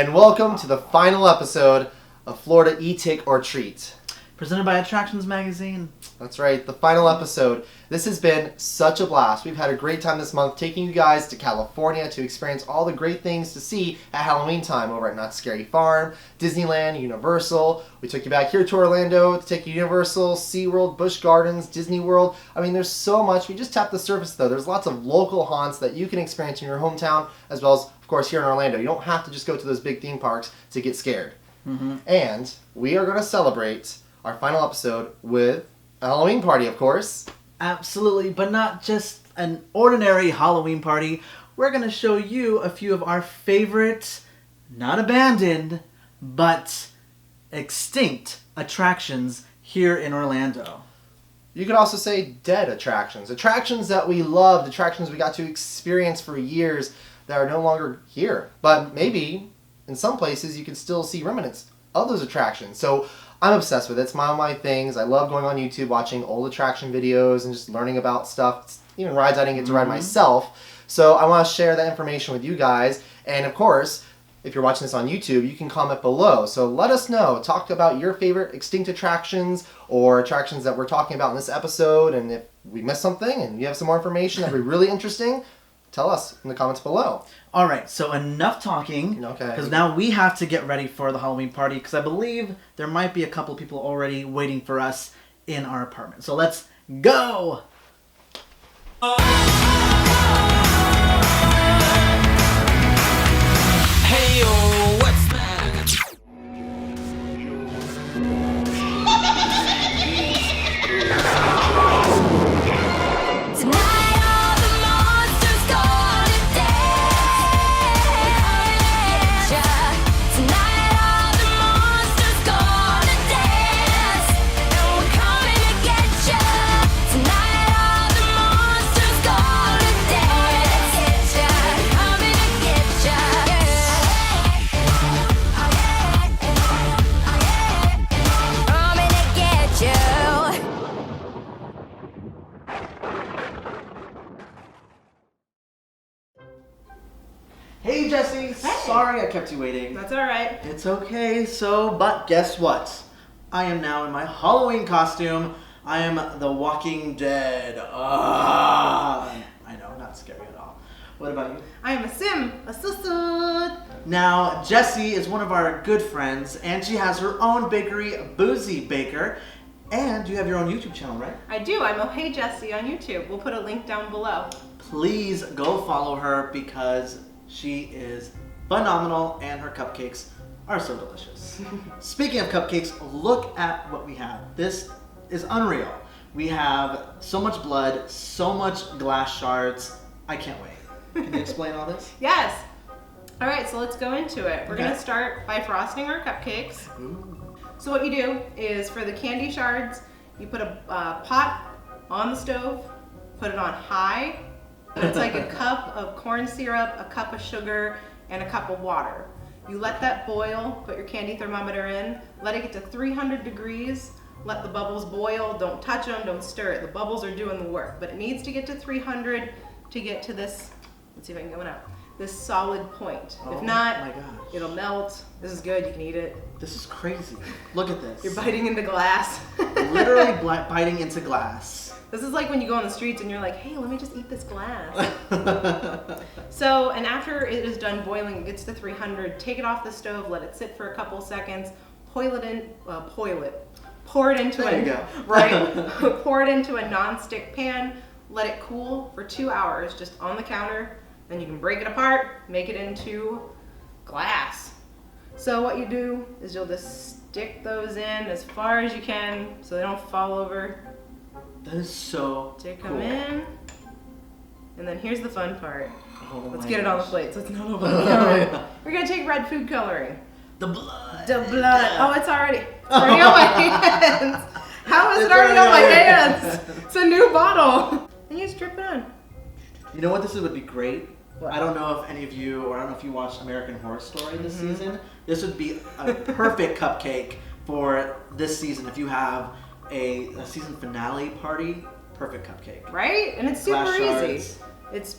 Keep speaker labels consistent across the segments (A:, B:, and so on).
A: and welcome to the final episode of Florida E-Tick or Treat.
B: Presented by Attractions Magazine.
A: That's right, the final episode. This has been such a blast. We've had a great time this month taking you guys to California to experience all the great things to see at Halloween time over at Not Scary Farm, Disneyland, Universal. We took you back here to Orlando to take you to Universal, SeaWorld, Busch Gardens, Disney World. I mean, there's so much. We just tapped the surface though. There's lots of local haunts that you can experience in your hometown as well as, of course, here in Orlando. You don't have to just go to those big theme parks to get scared. Mm-hmm. And we are going to celebrate our final episode with a Halloween party, of course.
B: Absolutely, but not just an ordinary Halloween party. We're going to show you a few of our favorite, not abandoned, but extinct attractions here in Orlando.
A: You could also say dead attractions. Attractions that we loved, attractions we got to experience for years that are no longer here. But maybe in some places you can still see remnants of those attractions. So I'm obsessed with it. It's one of my things. I love going on YouTube, watching old attraction videos and just learning about stuff, even rides I didn't get to ride myself. So I want to share that information with you guys. And of course, if you're watching this on YouTube, you can comment below. So let us know. Talk about your favorite extinct attractions or attractions that we're talking about in this episode. And if we missed something and you have some more information that would be really interesting, tell us in the comments below.
B: All right, so enough talking.
A: Okay.
B: Because now we have to get ready for the Halloween party because I believe there might be a couple people already waiting for us in our apartment. So let's go!
C: Hey yo, what's that?
D: Tonight all the monsters gonna dance. Tonight all the monsters gonna dance. And we're coming to get ya. Tonight all the monsters gonna dance. Coming to get ya. Coming to get you.
B: Hey, Jesse. Sorry I kept you waiting.
E: That's all right.
B: It's okay. But guess what? I am now in my Halloween costume. I am the Walking Dead. I know, not scary at all. What about you?
E: I am a assistant.
B: Now, Jessie is one of our good friends, and she has her own bakery, Boozy Baker. And you have your own YouTube channel, right?
E: I do. I'm Hey Jessie on YouTube. We'll put a link down below.
B: Please go follow her because she is phenomenal and her cupcakes are so delicious. Speaking of cupcakes, look at what we have. This is unreal. We have so much blood, so much glass shards. I can't wait. Can you explain all this?
E: Yes. All right, so let's go into it. We're
B: Okay.
E: going to start by frosting our cupcakes.
B: Ooh.
E: So what you do is for the candy shards, you put a pot on the stove, put it on high. It's like a cup of corn syrup, a cup of sugar, and a cup of water. You let that boil, put your candy thermometer in, let it get to 300 degrees, let the bubbles boil, don't touch them, don't stir it. The bubbles are doing the work, but it needs to get to 300 to get to this, let's see if I can get one out, this solid point.
B: Oh
E: If not,
B: my gosh.
E: it'll melt. This is good, you can eat it.
B: This is crazy. Look at this.
E: You're biting into glass.
B: Literally biting into glass.
E: This is like when you go on the streets and you're like, hey, let me just eat this glass. So, and after it is done boiling, it gets to 300, take it off the stove, let it sit for a couple seconds, pour it into
B: There you go.
E: right, pour it into a non-stick pan, let it cool for 2 hours just on the counter, then you can break it apart, make it into glass. So what you do is you'll just stick those in as far as you can so they don't fall over.
B: That is so
E: Stick
B: cool.
E: them in. And then here's the fun part.
B: Oh
E: Let's
B: my
E: get it on the
B: gosh.
E: plate so it's not over the counter. We're gonna take red food coloring.
B: The blood.
E: The blood. Oh, it's already on my hands. How is it already on my hands? It's a new bottle. And you just drip it on.
B: You know what? This would be great.
E: What?
B: I don't know if any of you, or I don't know if you watched American Horror Story this season. This would be a perfect cupcake for this season. If you have a season finale party, perfect cupcake.
E: Right? And it's super
B: Glass
E: easy.
B: shards.
E: It's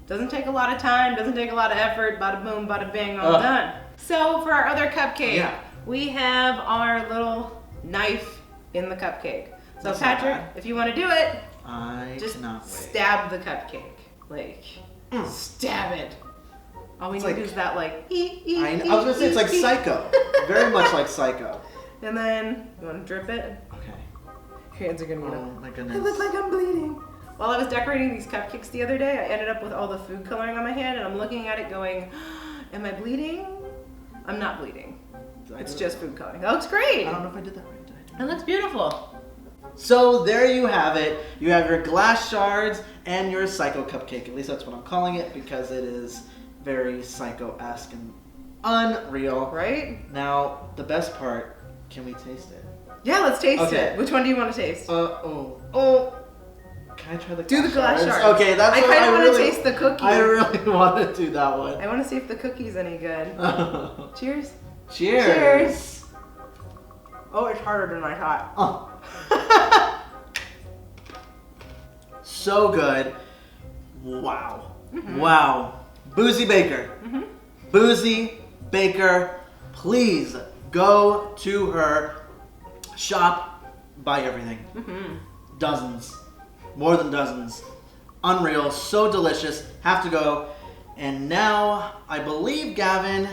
E: doesn't take a lot of time, doesn't take a lot of effort. Bada boom, bada bing, all done. So for our other cupcake,
B: Yeah.
E: we have our little knife in the cupcake. So
B: That's not
E: Patrick,
B: bad.
E: if you want to do it,
B: I
E: just
B: cannot wait.
E: stab the cupcake. Like, stab it. All we
B: It's
E: need
B: like-
E: is that like,
B: I was gonna say it's like Psycho. Very much like Psycho.
E: And then, you want to drip it?
B: Okay.
E: Your hands are gonna get
B: Oh
E: up.
B: my
E: I look
B: goodness.
E: like I'm bleeding. While I was decorating these cupcakes the other day, I ended up with all the food coloring on my hand, and I'm looking at it going, am I bleeding? I'm not bleeding. It's just food coloring. That looks great.
B: I don't know if I did that right. Did I?
E: It looks beautiful.
B: So there you have it. You have your glass shards and your Psycho cupcake. At least that's what I'm calling it because it is very Psycho-esque and unreal.
E: Right?
B: Now, the best part, can we taste it?
E: Yeah, let's taste
B: Okay.
E: it. Which one do you want to taste?
B: Oh. Can I try the
E: Do the glass shards.
B: Okay, that's
E: I
B: what
E: kind of want to
B: really-
E: taste the cookie.
B: I really want to do that one.
E: I want to see if the cookie's any good. Cheers.
B: Cheers.
E: Cheers. Oh, it's harder than I thought.
B: Oh. So good. Wow. Wow. Boozy Baker. Boozy Baker. Please go to her shop, buy everything. Dozens. More than dozens. Unreal. So delicious. Have to go. And now I believe Gavin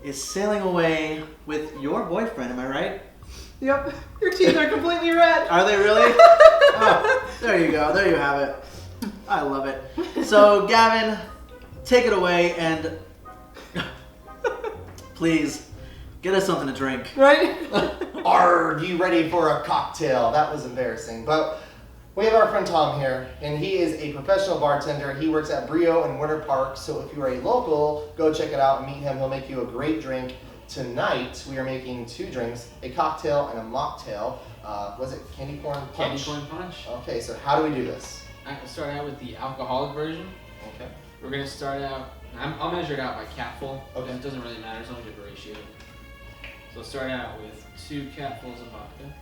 B: is sailing away with your boyfriend. Am I right?
E: Yep. Your teeth are completely red.
B: Are they really? Oh, there you go. There you have it. I love it. So, Gavin, take it away and please get us something to drink.
E: Right?
A: Are you ready for a cocktail? That was embarrassing. But we have our friend Tom here, and he is a professional bartender. He works at Brio in Winter Park, so if you're a local, go check it out and meet him. He'll make you a great drink. Tonight, we are making 2 drinks, a cocktail and a mocktail. Was it candy corn punch?
F: Candy corn punch.
A: Okay, so how do we do this?
F: I can start out with the alcoholic version.
A: Okay.
F: We're gonna start out. I'll measure it out by capful.
A: Okay.
F: It doesn't really matter as long as you have a ratio. So we'll start out with 2 capfuls of vodka,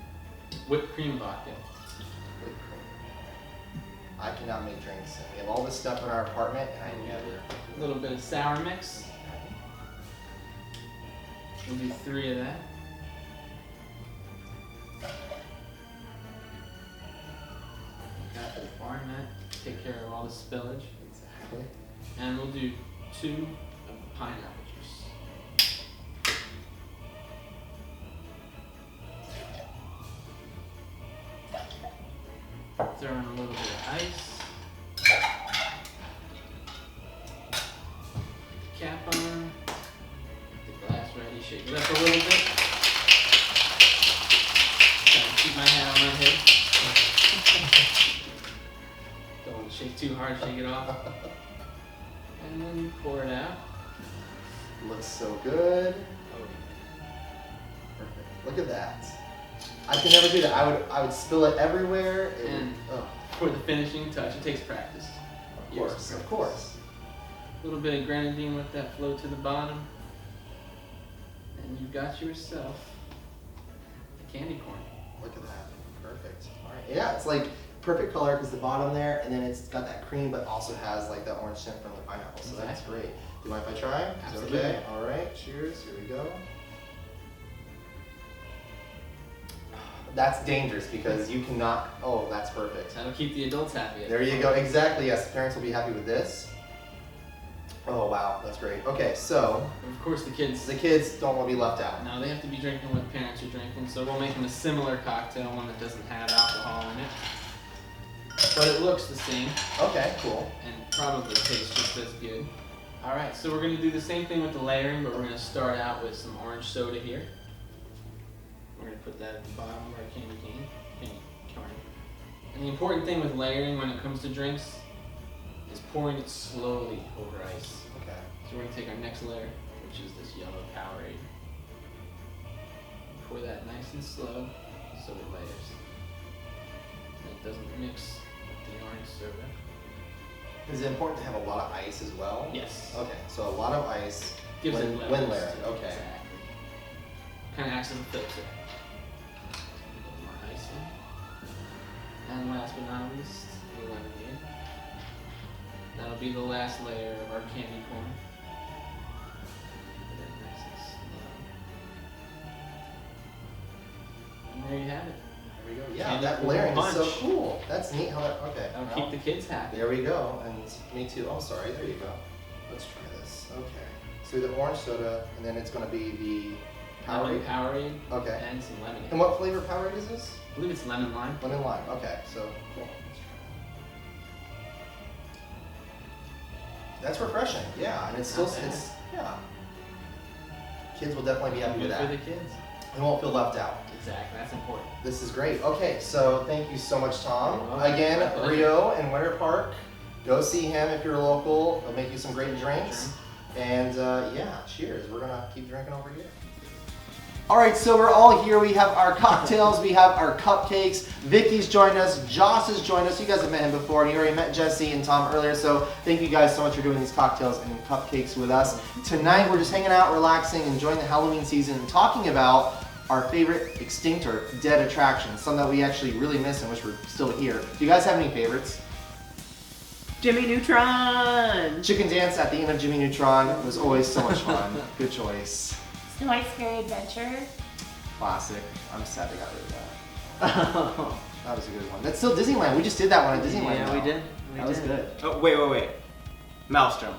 F: whipped cream vodka.
A: Whipped cream. I cannot make drinks, and we have all this stuff in our apartment, and
F: And we
A: I
F: have
A: never.
F: a little bit of sour mix. We'll do 3 of that. Got the bar and that. Take care of all the spillage.
A: Exactly.
F: And we'll do 2 of pineapple juice. Throw in a little bit of ice. Cap on. Get the glass ready. Shake it up a little bit. Try to keep my hat on my head. Don't want to shake too hard, shake it off. And then you pour it out.
A: Looks so good.
F: Oh,
A: Perfect. Look at that. I can never do that. I would spill it everywhere. It would-
F: And
A: oh,
F: for the finishing touch, it takes practice.
A: of
F: Years
A: course, of
F: practice.
A: course.
F: A little bit of grenadine, let that flow to the bottom. And you've got yourself a candy corn.
A: Look at that. Perfect. All right. Yeah, it's like perfect color because the bottom there, and then it's got that cream, but also has like that orange tint from the pineapple. So that's
F: Exactly.
A: great. Do you mind if I try? Is it
F: Absolutely.
A: okay. All right. Cheers. Here we go. That's dangerous because you cannot. Oh, that's perfect.
F: That'll keep the adults happy.
A: There you go. Exactly. Yes, parents will be happy with this. Oh wow, that's great. Okay, so
F: Of course, the kids.
A: the kids don't want to be left out.
F: No, they have to be drinking what parents are drinking, so we'll make them a similar cocktail, one that doesn't have alcohol in it. But it looks the same
A: Okay, cool.
F: and probably tastes just as good. Alright, so we're going to do the same thing with the layering, but we're going to start out with some orange soda here. We're going to put that at the bottom of our candy corn. And the important thing with layering when it comes to drinks is pouring it slowly over ice.
A: Okay.
F: So we're going to take our next layer, which is this yellow Powerade. Pour that nice and slow so it layers. And it doesn't mix with the orange soda.
A: Is it important to have a lot of ice as well?
F: Yes.
A: Okay, so a lot of ice
F: Gives
A: when,
F: it levels
A: when layering.
F: to it,
A: Okay.
F: Exactly. Kind of acts as a filter. A little more ice in. And last but not least, the lemonade. That'll be the last layer of our candy corn. Put it nice and you have it. There we go.
A: Yeah,
F: Candy
A: that
F: corn
A: layering is so
F: punch.
A: cool. That's neat how that, okay.
F: That'll
A: well,
F: keep the kids happy.
A: There we go, and me too. Oh, sorry, there you go. Let's try this. Okay. So the orange soda, and then it's gonna be the
F: Lemon
A: Powerade.
F: Powerade.
A: Okay.
F: And some lemonade.
A: And what flavor Powerade is this?
F: I believe it's lemon lime.
A: Lemon lime. Okay, so cool. That's refreshing. Yeah, and it's still
F: Not bad.
A: yeah. Kids will definitely be happy with
F: Good for
A: that.
F: the kids.
A: They won't feel left out.
F: Exactly. That's important.
A: This is great. Okay, so thank you so much, Tom.
F: You're welcome.
A: Again,
F: My pleasure.
A: Rio in Winter Park. Go see him if you're local. He'll make you some great drinks. And yeah, cheers. We're gonna keep drinking over here. All right, so we're all here. We have our cocktails, we have our cupcakes. Vicky's joined us, Joss has joined us. You guys have met him before, and you already met Jesse and Tom earlier. So thank you guys so much for doing these cocktails and cupcakes with us. Tonight we're just hanging out, relaxing, enjoying the Halloween season, and talking about our favorite extinct or dead attractions, some that we actually really miss and wish were still here. Do you guys have any favorites?
E: Jimmy Neutron.
A: Chicken Dance at the end of Jimmy Neutron was always so much fun. Good choice.
D: Snow White Scary Adventure.
A: Classic. I'm sad they got rid of that. That was a good one. That's still Disneyland. We just did that one at Disneyland.
B: Yeah,
A: though.
B: we did.
A: That was good.
G: Oh, wait. Maelstrom.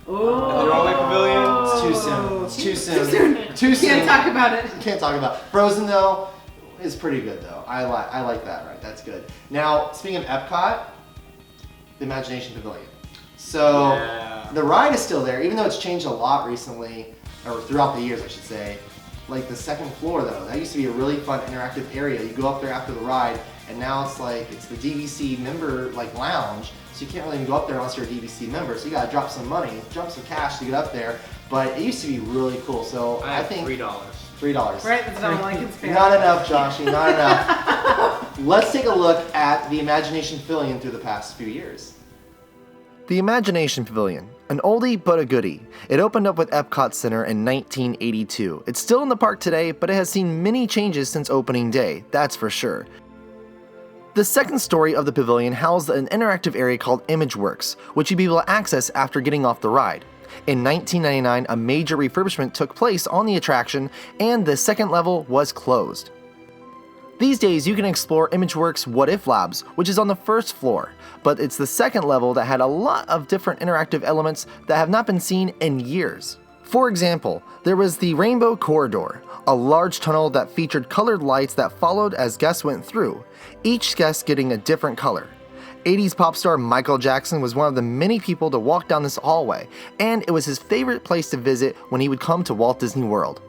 E: Oh.
G: The Norway Pavilion.
A: It's too soon. It's too soon.
E: Too soon.
A: Too soon.
E: Can't talk about it.
A: Can't talk about it. Frozen though is pretty good though. I like that. Right. That's good. Now speaking of Epcot, the Imagination Pavilion. So
G: Yeah.
A: the ride is still there, even though it's changed a lot recently, or throughout the years, I should say. Like the second floor though, that used to be a really fun interactive area. You go up there after the ride, and now it's the DVC member lounge. So you can't really even go up there unless you're a DVC member. So you gotta drop some some cash to get up there. But it used to be really cool. So I think
G: $3.
A: $3.
E: Right, that's not all I can spare.
A: Not enough, Joshy, not enough. Let's take a look at the Imagination Pavilion through the past few years. The Imagination Pavilion, an oldie but a goodie. It opened up with Epcot Center in 1982. It's still in the park today, but it has seen many changes since opening day, that's for sure. The second story of the pavilion housed an interactive area called ImageWorks, which you'd be able to access after getting off the ride. In 1999, a major refurbishment took place on the attraction, and the second level was closed. These days, you can explore ImageWorks What If Labs, which is on the first floor, but it's the second level that had a lot of different interactive elements that have not been seen in years. For example, there was the Rainbow Corridor, a large tunnel that featured colored lights that followed as guests went through, each guest getting a different color. 80s pop star Michael Jackson was one of the many people to walk down this hallway, and it was his favorite place to visit when he would come to Walt Disney World.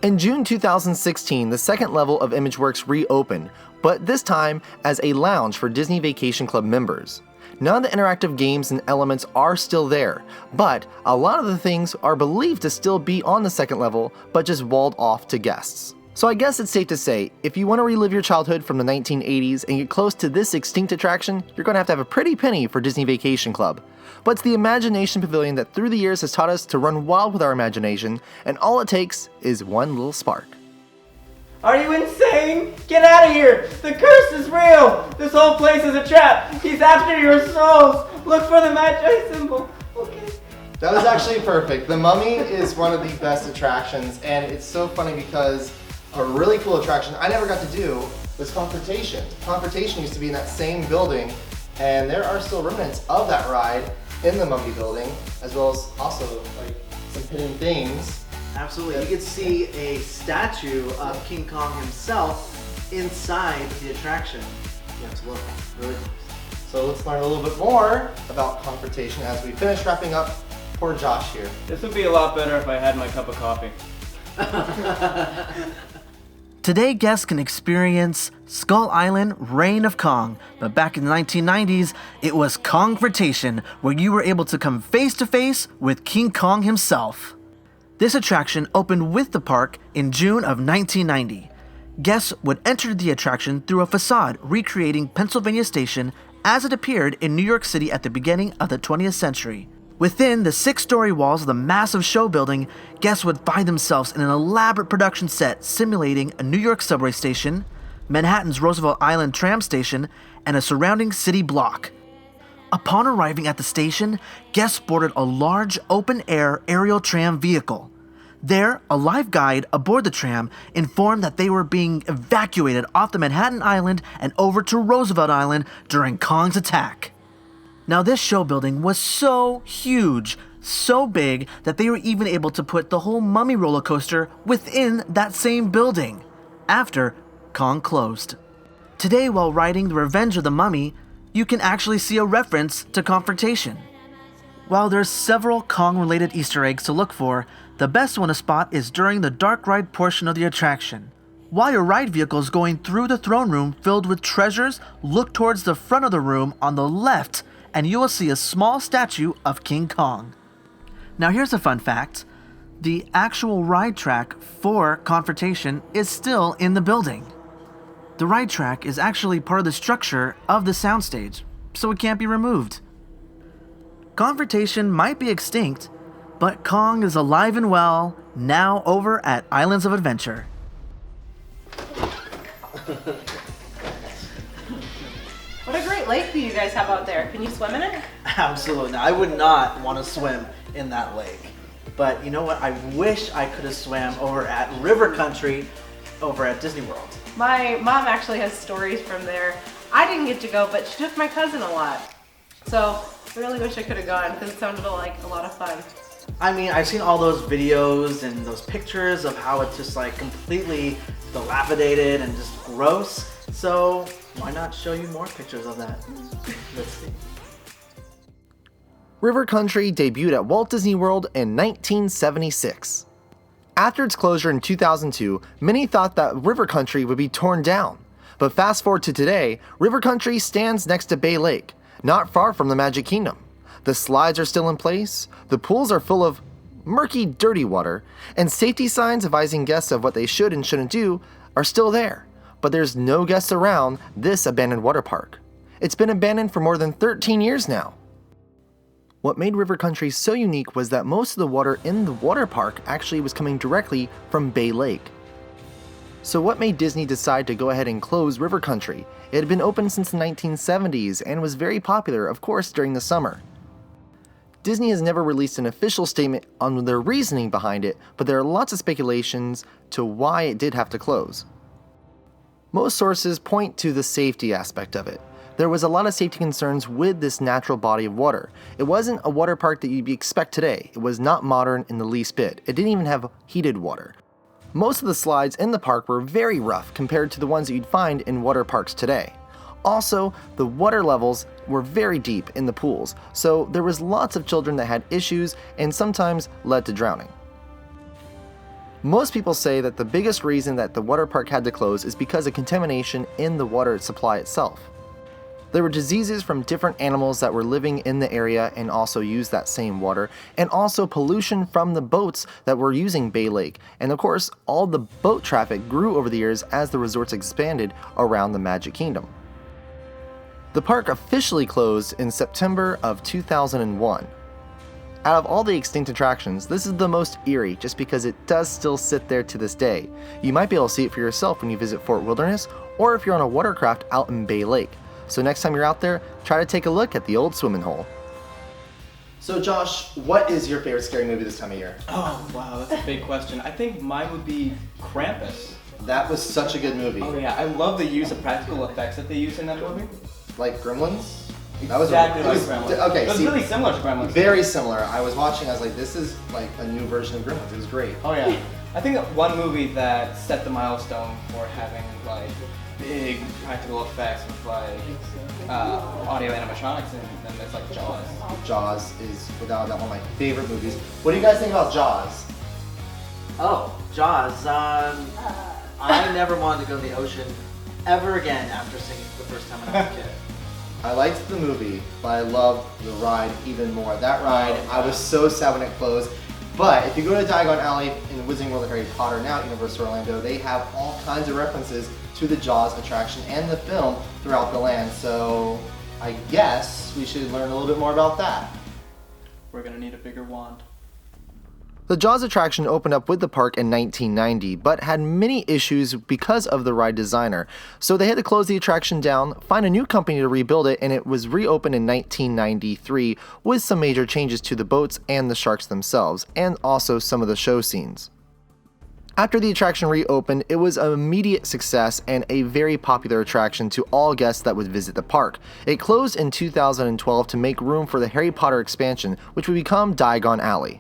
A: In June 2016, the second level of ImageWorks reopened, but this time as a lounge for Disney Vacation Club members. None of the interactive games and elements are still there, but a lot of the things are believed to still be on the second level, but just walled off to guests. So I guess it's safe to say, if you want to relive your childhood from the 1980s and get close to this extinct attraction, you're going to have a pretty penny for Disney Vacation Club. But it's the Imagination Pavilion that through the years has taught us to run wild with our imagination, and all it takes is one little spark.
G: Are you insane? Get out of here! The curse is real! This whole place is a trap! He's after your souls! Look for the Magi symbol! Okay.
A: That was actually perfect. The Mummy is one of the best attractions, and it's so funny because a really cool attraction I never got to do was Confrontation. Confrontation used to be in that same building, and there are still remnants of that ride in the Mummy building, as well as also some hidden things.
B: Absolutely. You can see a statue of King Kong himself inside the attraction. You have to look. Really close.
A: So let's learn a little bit more about Confrontation as we finish wrapping up poor Josh here.
G: This would be a lot better if I had my cup of coffee.
H: Today, guests can experience Skull Island Reign of Kong, but back in the 1990s, it was Confrontation, where you were able to come face to face with King Kong himself. This attraction opened with the park in June of 1990. Guests would enter the attraction through a facade recreating Pennsylvania Station as it appeared in New York City at the beginning of the 20th century. Within the 6-story walls of the massive show building, guests would find themselves in an elaborate production set simulating a New York subway station, Manhattan's Roosevelt Island tram station, and a surrounding city block. Upon arriving at the station, guests boarded a large open-air aerial tram vehicle. There, a live guide aboard the tram informed that they were being evacuated off the Manhattan Island and over to Roosevelt Island during Kong's attack. Now, this show building was so huge, so big, that they were even able to put the whole Mummy roller coaster within that same building after Kong closed. Today, while riding The Revenge of the Mummy, you can actually see a reference to Confrontation. While there's several Kong-related Easter eggs to look for, the best one to spot is during the dark ride portion of the attraction. While your ride vehicle is going through the throne room filled with treasures, look towards the front of the room on the left and you will see a small statue of King Kong. Now here's a fun fact. The actual ride track for Confrontation is still in the building. The ride track is actually part of the structure of the soundstage, so it can't be removed. Confrontation might be extinct, but Kong is alive and well, now over at Islands of Adventure.
E: What a great lake view you guys have out there. Can you swim in it?
B: Absolutely. I would not want to swim in that lake. But you know what? I wish I could have swam over at River Country over at Disney World.
E: My mom actually has stories from there. I didn't get to go, but she took my cousin a lot. So I really wish I could have gone because it sounded like a lot of fun.
B: I mean, I've seen all those videos and those pictures of how it's just like completely dilapidated and just gross. So why not show you more pictures of that? Let's see.
A: River Country debuted at Walt Disney World in 1976. After its closure in 2002, many thought that River Country would be torn down. But fast forward to today, River Country stands next to Bay Lake, not far from the Magic Kingdom. The slides are still in place, the pools are full of murky, dirty water, and safety signs advising guests of what they should and shouldn't do are still there. But there's no guests around this abandoned water park. It's been abandoned for more than 13 years now. What made River Country so unique was that most of the water in the water park actually was coming directly from Bay Lake. So what made Disney decide to go ahead and close River Country? It had been open since the 1970s and was very popular, of course, during the summer. Disney has never released an official statement on their reasoning behind it, but there are lots of speculations to why it did have to close. Most sources point to the safety aspect of it. There was a lot of safety concerns with this natural body of water. It wasn't a water park that you'd expect today. It was not modern in the least bit. It didn't even have heated water. Most of the slides in the park were very rough compared to the ones that you'd find in water parks today. Also, the water levels were very deep in the pools, so there was lots of children that had issues and sometimes led to drowning. Most people say that the biggest reason that the water park had to close is because of contamination in the water supply itself. There were diseases from different animals that were living in the area and also used that same water, and also pollution from the boats that were using Bay Lake. And of course, all the boat traffic grew over the years as the resorts expanded around the Magic Kingdom. The park officially closed in September of 2001. Out of all the extinct attractions, this is the most eerie just because it does still sit there to this day. You might be able to see it for yourself when you visit Fort Wilderness, or if you're on a watercraft out in Bay Lake. So next time you're out there, try to take a look at the old swimming hole. So Josh, what is your favorite scary movie this time of year?
G: Oh, wow, that's a big question. I think mine would be Krampus.
A: That was such a good movie.
G: Oh yeah, I love the use of practical effects that they use in that movie.
A: Like Gremlins?
G: Exactly like Gremlins.
A: Okay,
G: it was
A: see,
G: really similar to Gremlins.
A: very similar. I was watching, I was like, this is like a new version of Gremlins. It was great.
G: Oh yeah. I think that one movie that set the milestone for having like big practical effects with like audio animatronics and it's like Jaws.
A: Jaws is without that one of my favorite movies. What do you guys think about Jaws?
B: Oh, Jaws. I never wanted to go to the ocean ever again after seeing it the first time when I was a kid.
A: I liked the movie, but I loved the ride even more. That ride, I was so sad when it closed. But if you go to Diagon Alley in the Wizarding World of Harry Potter now at Universal Orlando, they have all kinds of references to the Jaws attraction and the film throughout the land. So I guess we should learn a little bit more about that.
G: We're gonna need a bigger wand.
A: The Jaws attraction opened up with the park in 1990, but had many issues because of the ride designer. So they had to close the attraction down, find a new company to rebuild it, and it was reopened in 1993 with some major changes to the boats and the sharks themselves, and also some of the show scenes. After the attraction reopened, it was an immediate success and a very popular attraction to all guests that would visit the park. It closed in 2012 to make room for the Harry Potter expansion, which would become Diagon Alley.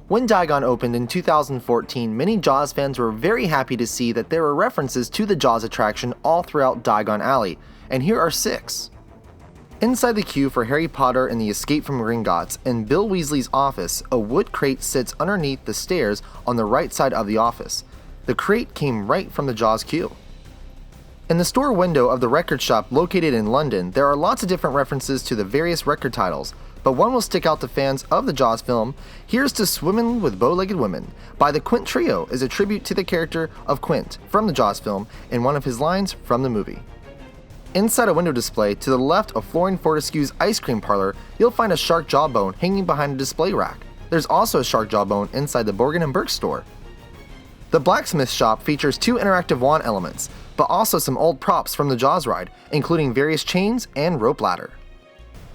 A: When Diagon opened in 2014, many Jaws fans were very happy to see that there were references to the Jaws attraction all throughout Diagon Alley, and here are 6. Inside the queue for Harry Potter and the Escape from Gringotts in Bill Weasley's office, a wood crate sits underneath the stairs on the right side of the office. The crate came right from the Jaws queue. In the store window of the record shop located in London, there are lots of different references to the various record titles, but one will stick out to fans of the Jaws film. Here's to Swimmin' with Bow-Legged Women by the Quint Trio is a tribute to the character of Quint from the Jaws film and one of his lines from the movie. Inside a window display to the left of Florian Fortescue's ice cream parlor, you'll find a shark jawbone hanging behind a display rack. There's also a shark jawbone inside the Borgin & Burke store. The blacksmith shop features 2 interactive wand elements, but also some old props from the Jaws ride, including various chains and rope ladder.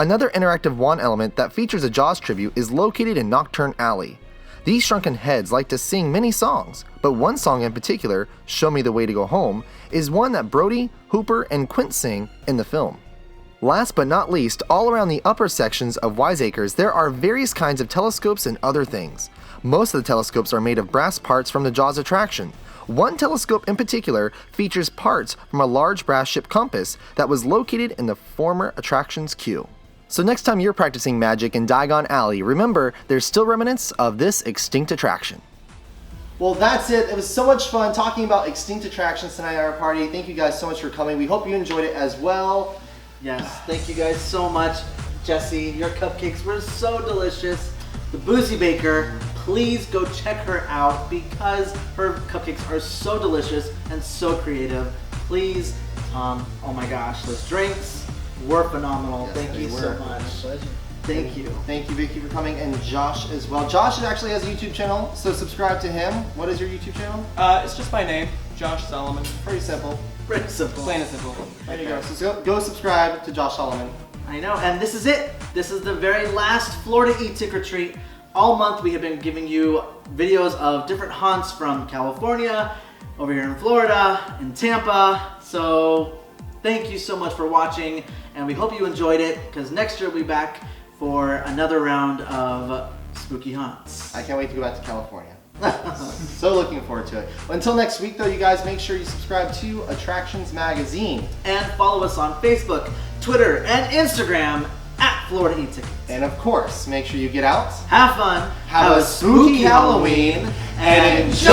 A: Another interactive wand element that features a Jaws tribute is located in Nocturne Alley. These shrunken heads like to sing many songs, but one song in particular, Show Me the Way to Go Home, is one that Brody, Hooper, and Quint sing in the film. Last but not least, all around the upper sections of Wiseacres there are various kinds of telescopes and other things. Most of the telescopes are made of brass parts from the Jaws attraction. One telescope in particular features parts from a large brass ship compass that was located in the former attraction's queue. So next time you're practicing magic in Diagon Alley, remember there's still remnants of this extinct attraction. Well, that's it. It was so much fun talking about extinct attractions tonight at our party. Thank you guys so much for coming. We hope you enjoyed it as well.
B: Yes, thank you guys so much. Jesse, your cupcakes were so delicious. The Boozy Baker, please go check her out because her cupcakes are so delicious and so creative. Please, oh my gosh, those drinks were phenomenal.
A: Yes,
B: thank you so much. Thank you.
A: Thank you, Vicky, for coming, and Josh as well. Josh actually has a YouTube channel, so subscribe to him. What is your YouTube channel?
G: It's just my name, Josh Solomon.
A: Pretty simple.
B: Pretty simple.
G: Plain and simple.
A: There you go. So go subscribe to Josh Solomon.
B: I know, and this is it. This is the very last Florida e-tick or treat. All month we have been giving you videos of different haunts from California, over here in Florida, in Tampa. So thank you so much for watching, and we hope you enjoyed it, because next year we'll be back for another round of spooky haunts.
A: I can't wait to go back to California. So looking forward to it. Until next week, though, you guys make sure you subscribe to Attractions Magazine.
B: And follow us on Facebook, Twitter, and Instagram at Florida E-Tickets.
A: And of course, make sure you get out,
B: Have fun,
A: have a spooky Halloween, and enjoy